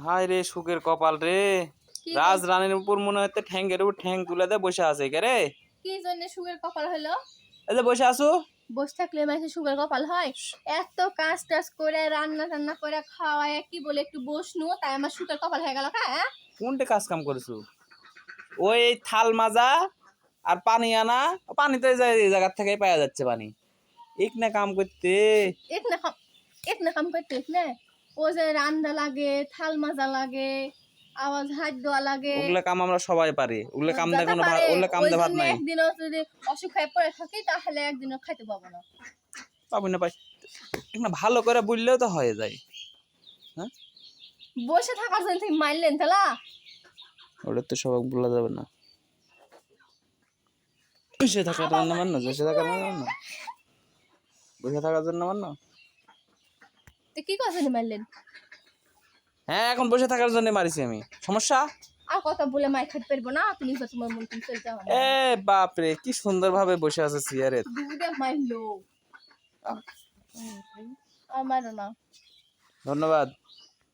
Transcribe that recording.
হায় রে সুখের কপাল রে। কি রাজরানীর উপর মনে হচ্ছে ঠ্যাঙ্গের উপর ঠ্যাং তুলে দিয়ে বসে আছে কে রে? কি জন্য সুখের কপাল হলো? এই যে বসে আছো। বসে থাকলে মানুষের সুখের কপাল হয়? এত কাজ টাজ করে রান্না টান্না করে খাওয়ায় কি বলে একটু বসনু তাই আমার সুখের কপাল হয়ে গেল। হ্যাঁ, কোনটা কাজ কাম করেছো? ওই থাল মাজা আর পানি আনা। পানি তো এই জায়গা থেকেই পাওয়া যাচ্ছে পানি। এক না কাম করতে। এতনা কাম করতে না? ও যে রান্না লাগে, থাল মাজা লাগে, আওয়াজ হাত দেওয়া লাগে, ওগুলা কাম আমরা সবাই পারি। ওগুলা কাম দে যাতে কোনো পারে ওগুলা কাম ওই দে ভাত জন্য নাই। একদিনও যদি অসুখ হয়ে পড়ে থাকি তাহলে একদিনও খাইতে পাবো না। পাবি না পাই। এক না ভালো করে বললেও তো হয়ে যায়। হ্যাঁ, বসে থাকার জন্য তুমি মারলেন তালা? ওটা তো সবাই বলা যাবে না। বসে থাকার জন্য মানো, বসে থাকার জন্য মানো, বসে থাকার জন্য মানো। তো কি কথা মারলেন? হ্যাঁ, এখন বসে থাকার জন্য মারিছি আমি। সমস্যা? আর কথা বলে মার খাইতে পারবো না, তুমি তো তোমার মন তুমি চলে যাও। এ বাপ রে, কি সুন্দর ভাবে বসে আছে চেয়ারে। দুধে মারলো। আমারও না। ধন্যবাদ।